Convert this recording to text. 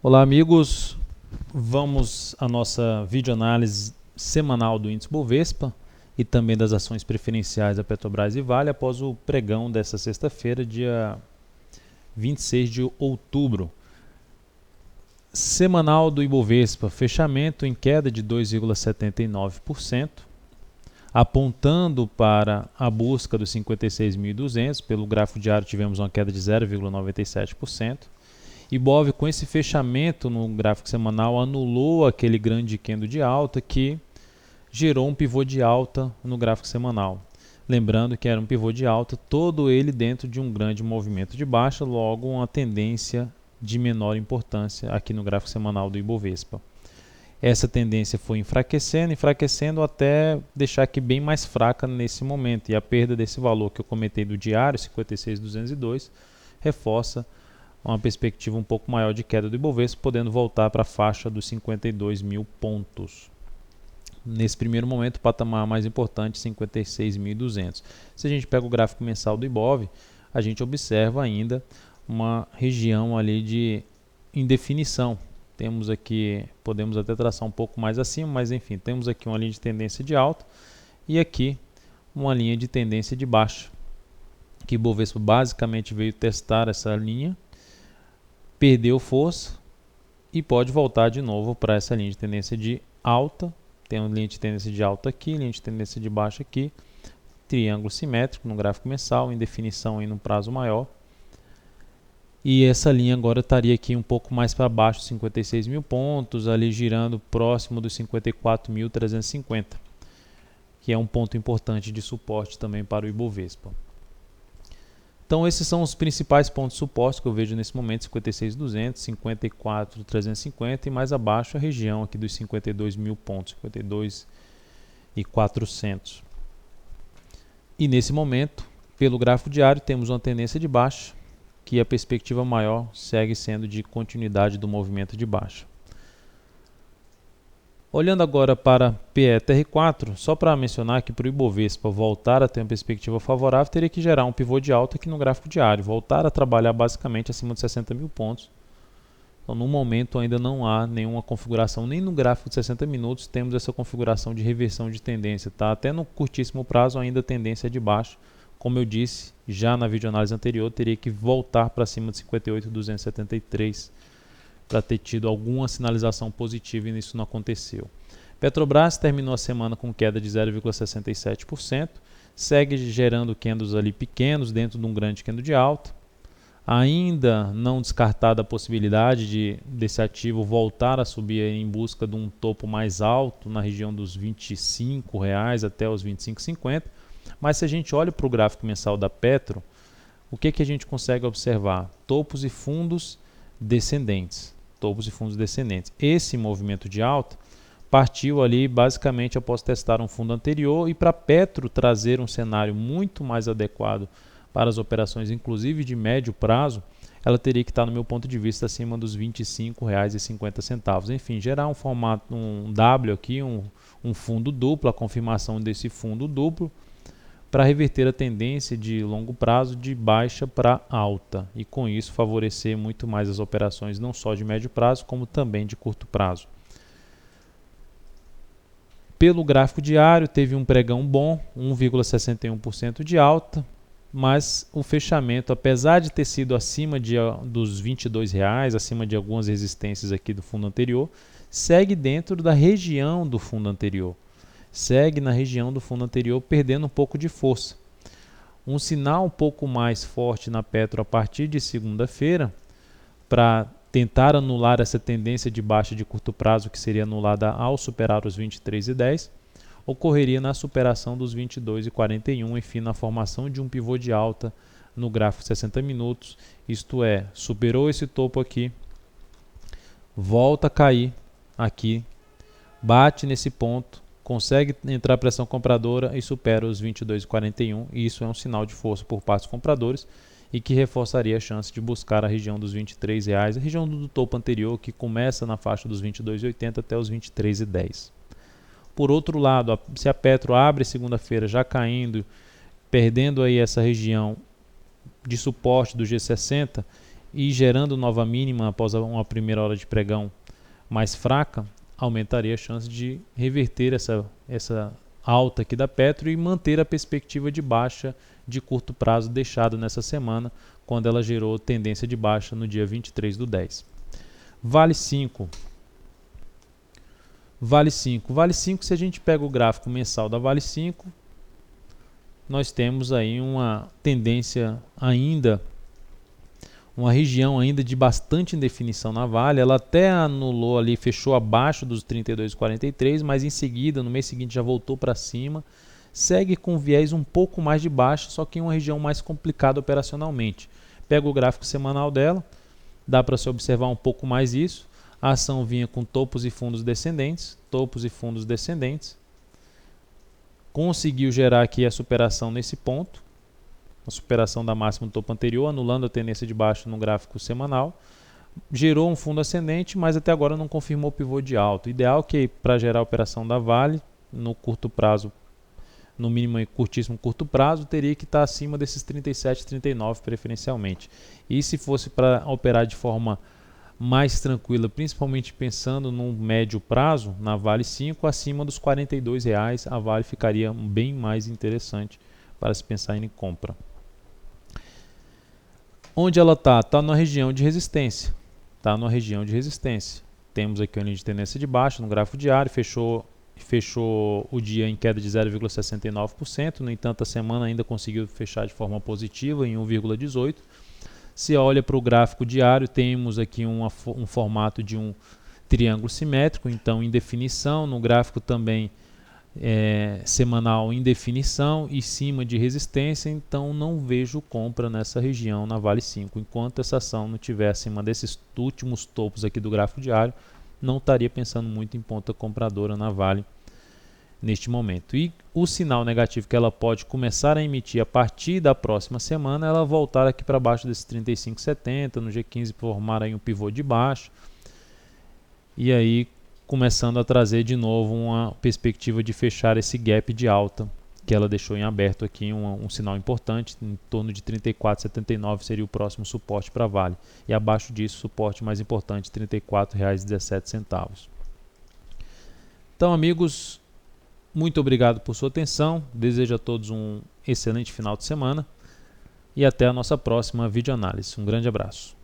Olá amigos, vamos à nossa videoanálise semanal do índice Bovespa e também das ações preferenciais da Petrobras e Vale após o pregão desta sexta-feira, dia 26 de outubro. Semanal do Ibovespa, fechamento em queda de 2,79%, apontando para a busca dos 56.200, pelo gráfico diário tivemos uma queda de 0,97%. Ibov, com esse fechamento no gráfico semanal, anulou aquele grande candle de alta que gerou um pivô de alta no gráfico semanal. Lembrando que era um pivô de alta, todo ele dentro de um grande movimento de baixa, logo uma tendência de menor importância aqui no gráfico semanal do Ibovespa. Essa tendência foi enfraquecendo até deixar aqui bem mais fraca nesse momento. E a perda desse valor que eu comentei do diário, 56.202, reforça uma perspectiva um pouco maior de queda do Ibovespa, podendo voltar para a faixa dos 52 mil pontos. Nesse primeiro momento, o patamar mais importante, 56.200. Se a gente pega o gráfico mensal do Ibov, a gente observa ainda uma região ali de indefinição. Temos aqui, podemos até traçar um pouco mais acima, mas enfim, temos aqui uma linha de tendência de alta e aqui uma linha de tendência de baixa, que o Ibovespa basicamente veio testar essa linha, perdeu força e pode voltar de novo para essa linha de tendência de alta. Tem uma linha de tendência de alta aqui, linha de tendência de baixa aqui, triângulo simétrico no gráfico mensal, em definição em um prazo maior. E essa linha agora estaria aqui um pouco mais para baixo, 56 mil pontos, ali girando próximo dos 54.350, que é um ponto importante de suporte também para o Ibovespa. Então esses são os principais pontos de suporte que eu vejo nesse momento, 56.200, 54.350 e mais abaixo a região aqui dos 52 mil pontos, 52.400. E nesse momento, pelo gráfico diário, temos uma tendência de baixa, que a perspectiva maior segue sendo de continuidade do movimento de baixa. Olhando agora para PETR4, só para mencionar que para o Ibovespa voltar a ter uma perspectiva favorável, teria que gerar um pivô de alta aqui no gráfico diário, voltar a trabalhar basicamente acima de 60 mil pontos. Então, no momento ainda não há nenhuma configuração, nem no gráfico de 60 minutos temos essa configuração de reversão de tendência. Tá? Até no curtíssimo prazo ainda a tendência é de baixo. Como eu disse já na videoanálise anterior, teria que voltar para cima de 58.273 para ter tido alguma sinalização positiva e isso não aconteceu. Petrobras terminou a semana com queda de 0,67%, segue gerando candles ali pequenos dentro de um grande candle de alta. Ainda não descartada a possibilidade desse ativo voltar a subir em busca de um topo mais alto na região dos R$ 25,00 até os R$ 25,50. Mas se a gente olha para o gráfico mensal da Petro, o que a gente consegue observar? Topos e fundos descendentes. Esse movimento de alta partiu ali basicamente após testar um fundo anterior e para a Petro trazer um cenário muito mais adequado para as operações, inclusive de médio prazo, ela teria que estar, no meu ponto de vista, acima dos R$ 25,50. Enfim, gerar um formato, um W aqui, um fundo duplo, a confirmação desse fundo duplo, para reverter a tendência de longo prazo de baixa para alta e com isso favorecer muito mais as operações não só de médio prazo como também de curto prazo. Pelo gráfico diário teve um pregão bom, 1,61% de alta, mas o fechamento, apesar de ter sido acima dos R$ 22,00, acima de algumas resistências aqui do fundo anterior, segue dentro da região do fundo anterior. Segue na região do fundo anterior, perdendo um pouco de força. Um sinal um pouco mais forte na Petro a partir de segunda-feira, para tentar anular essa tendência de baixa de curto prazo, que seria anulada ao superar os 23,10, ocorreria na superação dos 22,41, enfim, na formação de um pivô de alta no gráfico de 60 minutos, isto é, superou esse topo aqui, volta a cair aqui, bate nesse ponto, consegue entrar a pressão compradora e supera os 22,41, e isso é um sinal de força por parte dos compradores e que reforçaria a chance de buscar a região dos R$ 23,00, a região do topo anterior que começa na faixa dos 22,80 até os 23,10. Por outro lado, se a Petro abre segunda-feira já caindo, perdendo aí essa região de suporte do G60, e gerando nova mínima após uma primeira hora de pregão mais fraca, aumentaria a chance de reverter essa alta aqui da Petro e manter a perspectiva de baixa de curto prazo deixada nessa semana, quando ela gerou tendência de baixa no dia 23/10. Vale 5. Vale 5. Vale 5, se a gente pega o gráfico mensal da Vale 5, nós temos aí uma tendência ainda, uma região ainda de bastante indefinição na Vale. Ela até anulou ali, fechou abaixo dos 32,43, mas em seguida, no mês seguinte, já voltou para cima. Segue com viés um pouco mais de baixa, só que em uma região mais complicada operacionalmente. Pega o gráfico semanal dela, dá para se observar um pouco mais isso. A ação vinha com topos e fundos descendentes, conseguiu gerar aqui a superação nesse ponto, a superação da máxima do topo anterior, anulando a tendência de baixa no gráfico semanal. Gerou um fundo ascendente, mas até agora não confirmou o pivô de alta. Ideal que para gerar a operação da Vale, no curto prazo, no mínimo e curtíssimo curto prazo, teria que estar acima desses 37, 39 preferencialmente. E se fosse para operar de forma mais tranquila, principalmente pensando no médio prazo, na Vale 5, acima dos R$ 42,00, a Vale ficaria bem mais interessante para se pensar em compra. Onde ela está? Está na região de resistência. Temos aqui uma linha de tendência de baixa no gráfico diário, fechou o dia em queda de 0,69%, no entanto a semana ainda conseguiu fechar de forma positiva em 1,18%. Se olha para o gráfico diário, temos aqui um formato de um triângulo simétrico, então em definição, no gráfico também semanal em definição e cima de resistência, então não vejo compra nessa região na Vale 5. Enquanto essa ação não estiver acima desses últimos topos aqui do gráfico diário, não estaria pensando muito em ponta compradora na Vale neste momento. E o sinal negativo que ela pode começar a emitir a partir da próxima semana, ela voltar aqui para baixo desses 35,70, no G15 formar aí um pivô de baixo, e aí começando a trazer de novo uma perspectiva de fechar esse gap de alta que ela deixou em aberto aqui, um sinal importante, em torno de 34,79 seria o próximo suporte para a Vale, e abaixo disso suporte mais importante, R$ 34,17. Então, amigos, muito obrigado por sua atenção, desejo a todos um excelente final de semana e até a nossa próxima videoanálise. Um grande abraço.